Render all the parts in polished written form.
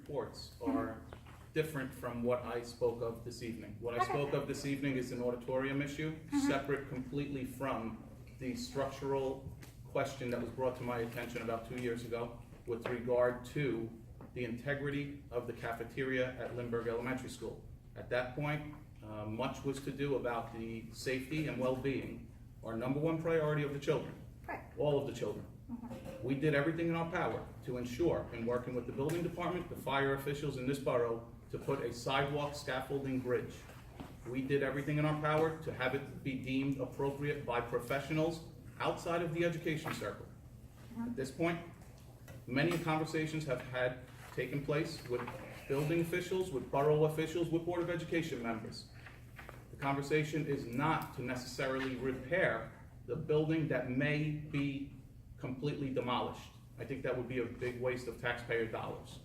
reports are different from what I spoke of this evening. What I spoke of this evening is an auditorium issue, separate completely from the structural question that was brought to my attention about 2 years ago with regard to the integrity of the cafeteria at Lindbergh Elementary School. At that point, much was to do about the safety and well-being, our number one priority of the children, all of the children. We did everything in our power to ensure, in working with the building department, the fire officials in this borough, to put a sidewalk scaffolding bridge. We did everything in our power to have it be deemed appropriate by professionals outside of the education circle. At this point, many conversations have taken place with building officials, with borough officials, with Board of Education members. The conversation is not to necessarily repair the building that may be completely demolished. I think that would be a big waste of taxpayer dollars.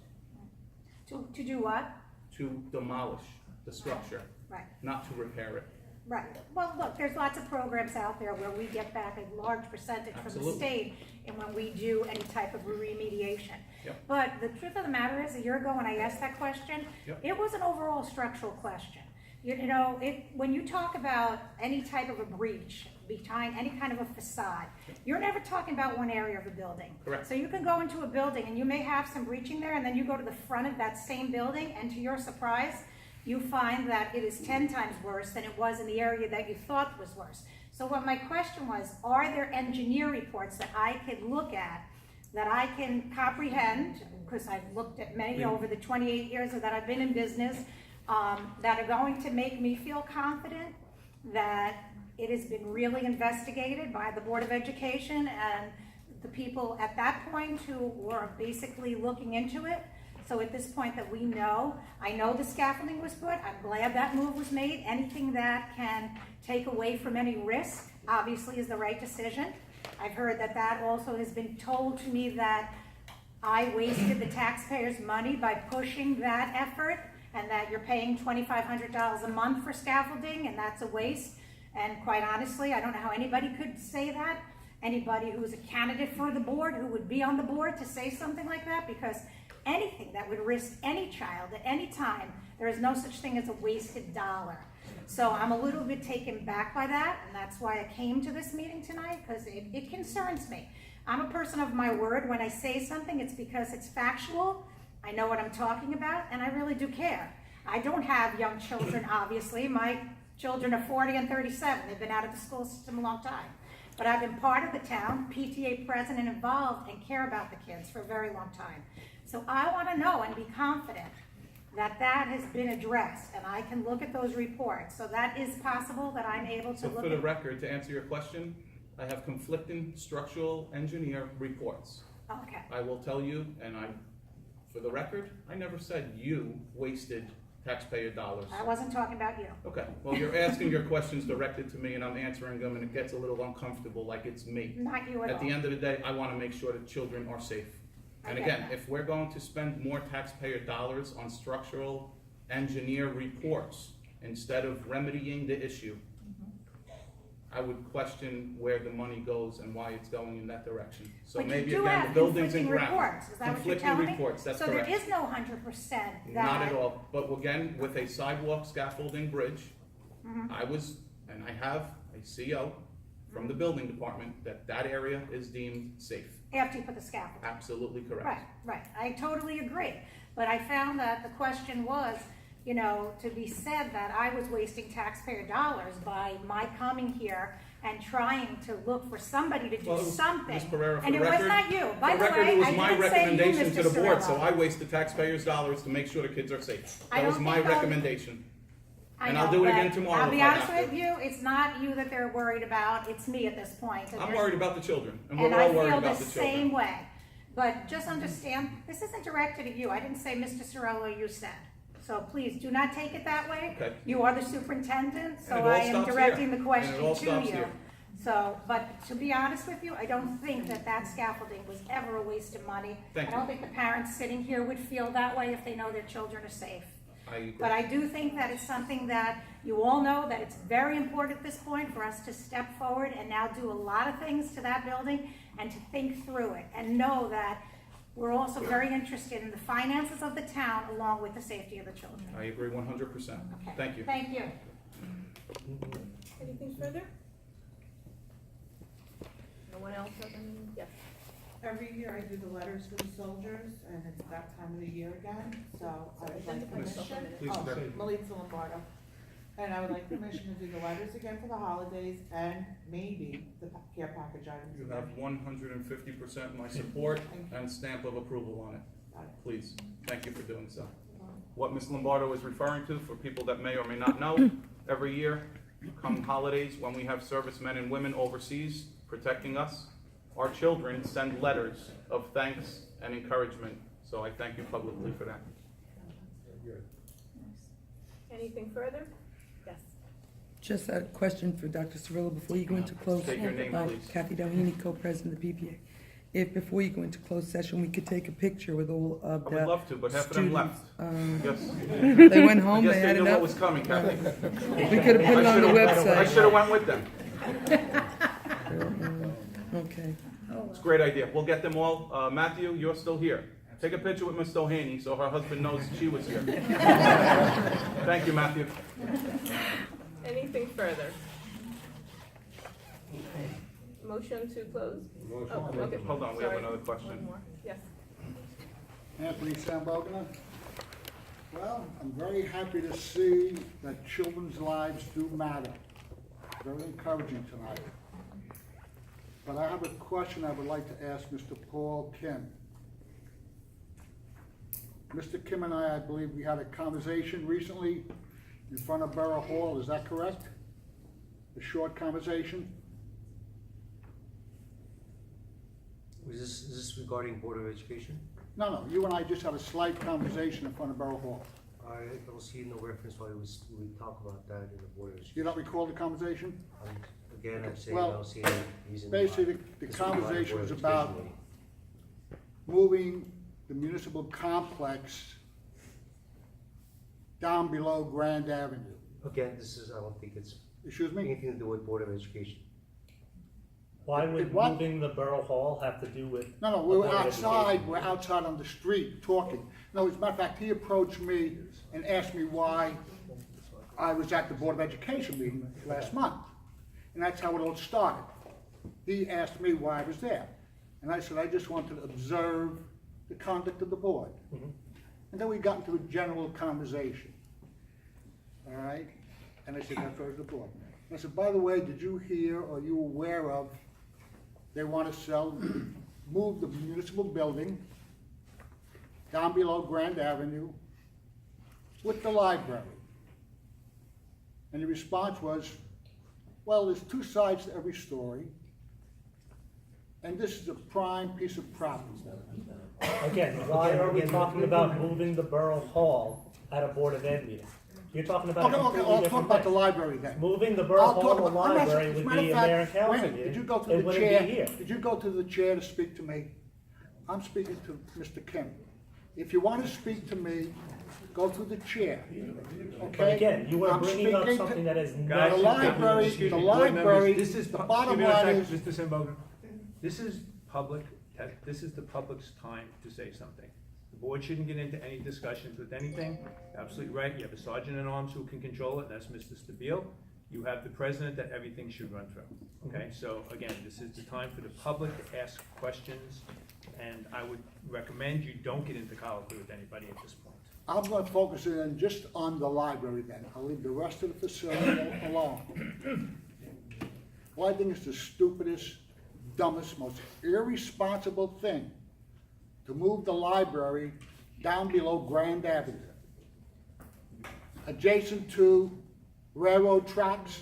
To do what? To demolish the structure, Right. not to repair it. Right. Well, look, there's lots of programs out there where we get back a large percentage from the Absolutely. state and when we do any type of remediation. Yep. But the truth of the matter is, a year ago when I asked that question, Yep. it was an overall structural question. You know, when you talk about any type of a breach behind any kind of a facade, you're never talking about one area of a building. Correct. So you can go into a building and you may have some breaching there, and then you go to the front of that same building, and to your surprise, you find that it is 10 times worse than it was in the area that you thought was worse. So what my question was, are there engineer reports that I could look at, that I can comprehend, because I've looked at many over the 28 years that I've been in business, that are going to make me feel confident that it has been really investigated by the Board of Education and the people at that point who were basically looking into it? So at this point that we know, I know the scaffolding was put, I'm glad that move was made. Anything that can take away from any risk, obviously, is the right decision. I've heard that that also has been told to me that I wasted the taxpayers' money by pushing that effort, and that you're paying $2,500 a month for scaffolding, and that's a waste. And quite honestly, I don't know how anybody could say that. Anybody who's a candidate for the board, who would be on the board to say something like that, because anything that would risk any child at any time, there is no such thing as a wasted dollar. So I'm a little bit taken back by that, and that's why I came to this meeting tonight, because it concerns me. I'm a person of my word. When I say something, it's because it's factual. I know what I'm talking about, and I really do care. I don't have young children, obviously. My children are 40 and 37. They've been out of the school system a long time. But I've been part of the town, PTA president, involved, and care about the kids for a very long time. So I want to know and be confident that that has been addressed, and I can look at those reports. So that is possible that I'm able to So look for the at. record, to answer your question, I have conflicting structural engineer reports. Okay. I will tell you, and for the record, I never said you wasted taxpayer dollars. I wasn't talking about you. Okay, well, you're asking your questions directed to me and I'm answering them, and it gets a little uncomfortable, like it's me. Not you at all. At the end of the day, I want to make sure that children are safe. And I get again, that. if we're going to spend more taxpayer dollars on structural engineer reports instead of remedying the issue, I would question where the money goes and why it's going in that direction. So But maybe you do again, have the building's in conflicting ground. reports. Is that what you're Conflicting telling me? reports, that's so correct. there is no 100% that. Not at all, but again, with a sidewalk scaffolding bridge, I was, and I have a CO from the building department that area is deemed safe. After you put the scaffold. Absolutely correct. Right, right. I totally agree. But I found that the question was, you know, to be said that I was wasting taxpayer dollars by my coming here and trying to look for somebody to do Well, it was- something. Ms. Pereira, for And the it was record- not you. By For the the record, way, it was I my didn't say you, recommendation to the Mr. board, so Sorrell. I waste the taxpayers' dollars to make sure the kids are safe. I That was don't my think I'll- recommendation. I And know, I'll do it but again tomorrow I'll if be I honest have with to. you, it's not you that they're worried about, it's me at this point. And I'm there's- worried about the children, and we're And all I worried feel about the the children. same way. But just understand, this isn't directed at you. I didn't say Mr. Sorrell, you said. So please do not take it that way. Okay. You are the superintendent, so And it all I am stops directing here. the question And it all to stops you. here. So, but to be honest with you, I don't think that that scaffolding was ever a waste of money. Thank I don't you. think the parents sitting here would feel that way if they know their children are safe. I agree. But I do think that it's something that you all know that it's very important at this point for us to step forward and now do a lot of things to that building and to think through it and know that We're also very interested in the finances of the town along with the safety of the children. I agree 100%. Okay. Thank you. Thank you. Anything further? No one else has any? Yes. Every year I do the letters for the soldiers, and it's that time of the year again, so I would like Identify yourself a permission. minute. Please, sir. Melissa Lombardo. And I would like permission to do the letters again for the holidays and maybe the care package items You again. have 150% my support and stamp of approval on it. Got it. Please, thank you for doing so. What Ms. Lombardo is referring to, for people that may or may not know, every year, come holidays, when we have servicemen and women overseas protecting us, our children send letters of thanks and encouragement. So I thank you publicly for that. Anything further? Yes. Just a question for Dr. Sorrell before you go into closed. State your name, please. Kathy Doheny, co-president of the PPA. If before you go into closed session, we could take a picture with all of I the would love to, but half of them students. left. Yes. They went I home, guess they they had knew what was enough. coming, Kathy. We could have put it on the I website. should have went with them. Okay. It's a great idea. We'll get them all. Matthew, you're still here. Take a picture with Ms. Doheny so her husband knows she was here. Thank you, Matthew. Anything further? Motion to close? Oh, okay. Hold on, we have Sorry. another One question. more. Yes. Anthony Sambogina. Well, I'm very happy to see that children's lives do matter. Very encouraging tonight. But I have a question I would like to ask Mr. Paul Kim. Mr. Kim and I believe we had a conversation recently in front of Borough Hall, is that correct? A short conversation? Is this regarding Board of Education? No, you and I just had a slight conversation in front of Borough Hall. I don't see no reference why we talk about that in the Board of You Education. don't recall the conversation? Again, I'm saying I Well, don't see any reason. why basically, the this would be conversation Board was of about Education meeting. moving the municipal complex down below Grand Avenue. Again, I don't think it's Excuse me? anything to do with Board of Education. Why would What? moving the Borough Hall have to do with? No, a we're Board of outside, Education? we're outside on the street talking. No, as a matter of fact, he approached me and asked me why I was at the Board of Education meeting last month. And that's how it all started. He asked me why I was there. And I said, I just wanted to observe the conduct of the board. And then we got into a general conversation. All right? And I said, that's where the board. And I said, by the way, did you hear or are you aware of, they want to move the municipal building down below Grand Avenue with the library? And the response was, well, there's two sides to every story, and this is a prime piece of property. Again, why are we talking about moving the Borough Hall at a Board of Ed meeting? You're talking about a Okay, completely I'll talk different about the thing. library then. Moving the Borough I'll Hall talk to the about- I'm not- library as would a matter be of a mayor and fact, council wait a minute, meeting. Did you go to It the wouldn't chair? be here. Did you go to the chair to speak to me? I'm speaking to Mr. Kim. If you want to speak to me, go to the chair, okay? But again, you are I'm bringing up speaking to- something that is The not. library, Excuse the me, board members, library, this is the pu- bottom give me a line sec, is, Mr. Samboga, this is public, this is the public's time to say something. The board shouldn't get into any discussions with anything. Absolutely right, you have a sergeant at arms who can control it, that's Mr. Stabile. You have the president that everything should run through, okay? So again, this is the time for the public to ask questions, and I would recommend you don't get into colloquy with anybody at this point. I'm gonna focus in just on the library then. I'll leave the rest of the facility alone. Well, I think it's the stupidest, dumbest, most irresponsible thing to move the library down below Grand Avenue, adjacent to railroad tracks,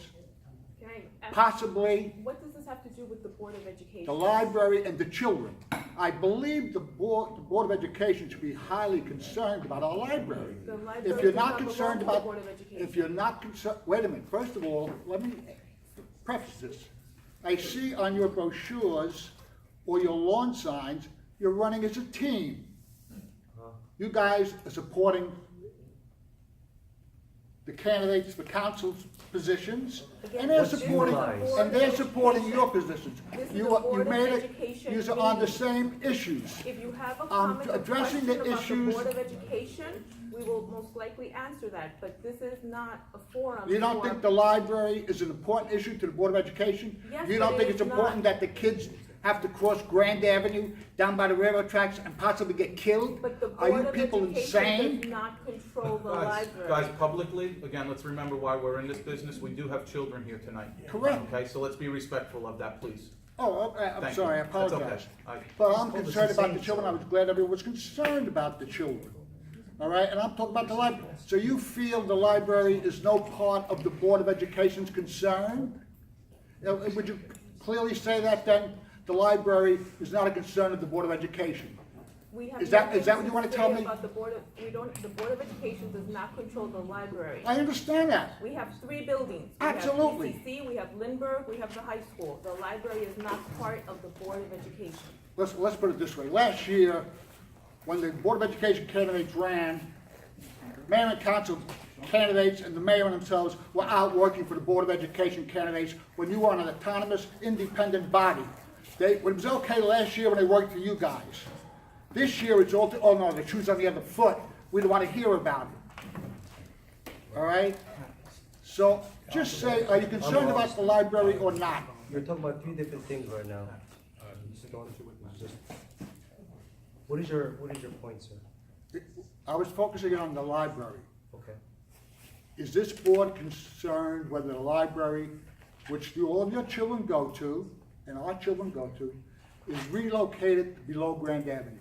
Can I ask, possibly what does this have to do with the Board of Education? the library and the children. I believe the Board of Education should be highly concerned about our library. The library If you're does not not belong concerned to the about, Board of Education. if you're not concerned, wait a minute, first of all, let me preface this. I see on your brochures or your lawn signs, you're running as a team. You guys are supporting the candidates for council positions, Again, and they're this is the supporting, Board and they're of supporting Education. your positions. This is You the you Board of made it, Education you're on the meeting. same issues. If you have a I'm comment or addressing question the about the issues. Board of Education, we will most likely answer that, but this is not a forum You don't for- think the library is an important issue to the Board of Education? Yes, You but don't it think is it's important that the kids have to cross Grand Avenue down by the railroad tracks and possibly get killed? But the Are you Board of people Education insane? does not control the Guys, library. publicly, again, let's remember why we're in this business. We do have children here tonight. Correct. Okay, so let's be respectful of that, please. Oh, I'm Thank sorry, I you. That's okay. apologize. I- But I'm Well, it's concerned the about same the children, I story. was glad everyone was concerned about the children. All right, and I'm talking about the library. So you feel the library is no part of the Board of Education's concern? Would you clearly say that then? The library is not a concern of the Board of Education? We have Is that nothing what you wanna say tell me? about the Board of, the Board of Education does not control the library. I understand that. We have 3 buildings. Absolutely. We have PCC, we have Lindbergh, we have the high school. The library is not part of the Board of Education. Let's put it this way. Last year, when the Board of Education candidates ran, mayor and council candidates and the mayor and themselves were out working for the Board of Education candidates when you were an autonomous, independent body. It was okay last year when they worked for you guys. This year, it's all, oh no, the shoe's on the other foot. We don't want to hear about it. All right? So just say, are you concerned about the library or not? You're talking about 3 different things right now. Just- What is your point, sir? I was focusing on the library. Okay. Is this board concerned whether the library, which all of your children go to, and our children go to, is relocated below Grand Avenue?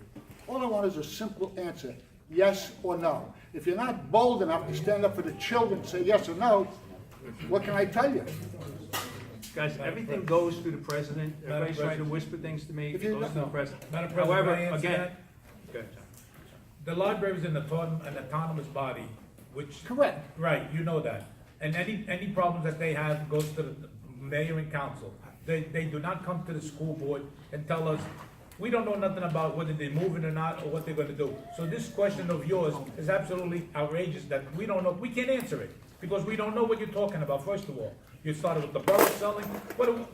All I want is a simple answer, yes or no. If you're not bold enough to stand up for the children and say yes or no, what can I tell you? Guys, everything goes through the president. Everybody's trying to President. whisper things to me. If It you- goes through the president. Madam President, However, may I answer again, that? go ahead, John. The library is an autonomous body, which. Correct. Right, you know that. And any problems that they have goes to the mayor and council. They do not come to the school board and tell us, we don't know nothing about whether they're moving or not, or what they're gonna do. So this question of yours is absolutely outrageous that we don't know, we can't answer it, because we don't know what you're talking about, first of all. You started with the borough selling,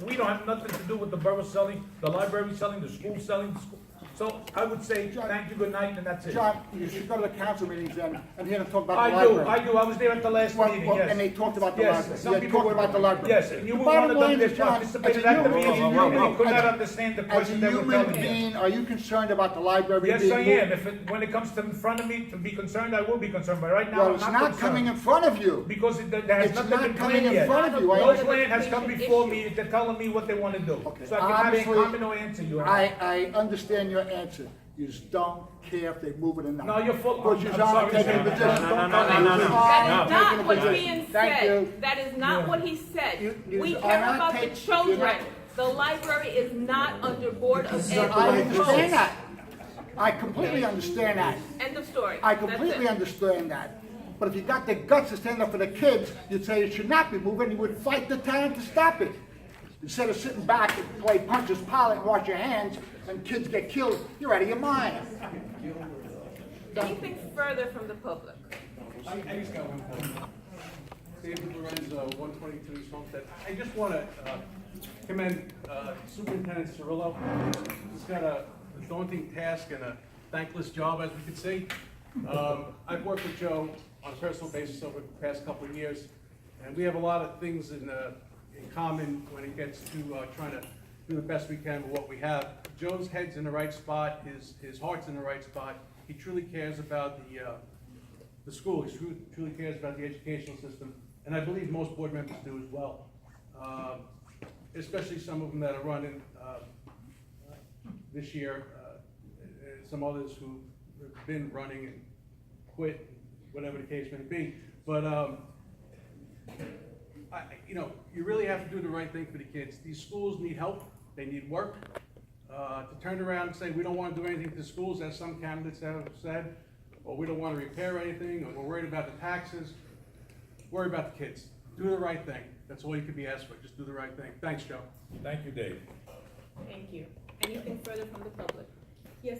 we don't have nothing to do with the borough selling, the library selling, the school selling, the school. So I would say, thank you, good night, and that's it. John, you should go to the council meetings then and hear them talk about the I library. do, I was there at the last Well, meeting, well, yes. and they talked about the Yes, library. some They people talked were- about the library. Yes, and you The were bottom one of them line that is, John, participated as a at the human- meeting, as a you human- really could not as a- understand the As a question they were human telling you. being, are you concerned about the library being Yes, moved? I am, when it comes to in front of me, to be concerned, I will be concerned, but right now, Well, I'm it's not not coming in concerned. front of you. Because there has It's nothing not been coming planned in yet. front of you. No I- plan has come before me, they're telling me what they wanna do. Okay, So I cannot make obviously, comment or answer you. I understand your answer. You just don't care if they move it or not. No, you're full, Because I'm you're sorry, not taking a sir. position. No, Don't no, come no, in. no, no. You're That not is not taking a what's position. being Thank said. you. That is not what he said. You We are care not about the taking- children. you're not- The library is not under Board of I understand Ed. that. I completely understand that. End of story. I That's completely it. understand that. But if you got the guts to stand up for the kids, you'd say it should not be moving, you would fight the town to stop it. Instead of sitting back and play punches, pilot, and wash your hands, and kids get killed, you're out of your mind. Anything further from the public? I just got one point. David Lorenzo, 122 East Homestead. I just want to commend Superintendent Sorrell. He's got a daunting task and a thankless job, as we could say. I've worked with Joe on a personal basis over the past couple of years, and we have a lot of things in common when it gets to trying to do the best we can with what we have. Joe's head's in the right spot, his heart's in the right spot. He truly cares about the school, he truly cares about the educational system, and I believe most board members do as well. Especially some of them that are running this year, and some others who have been running and quit, whatever the case may be. But you really have to do the right thing for the kids. These schools need help, they need work. To turn around and say, we don't want to do anything to schools, as some candidates have said, or we don't want to repair anything, or we're worried about the taxes. Worry about the kids. Do the right thing. That's all you could be asked for. Just do the right thing. Thanks, Joe. Thank you, Dave. Thank you. Anything further from the public? Yes.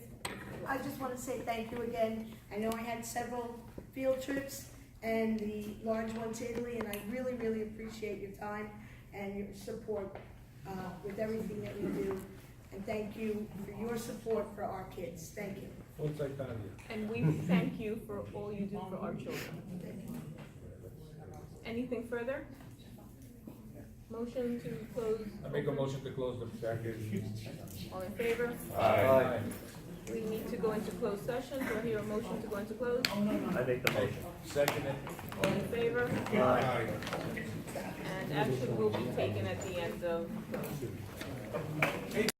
I just want to say thank you again. I know I had several field trips, and the large one to Italy, and I really, really appreciate your time and your support with everything that we do. And thank you for your support for our kids. Thank you. And we thank you for all you do for our children. Anything further? Motion to close, I make a motion to close the package. all in favor? Aye. We need to go into closed session. Do I hear a motion to go into close? I make the motion. Second it. All in favor? Aye. And action will be taken at the end of close.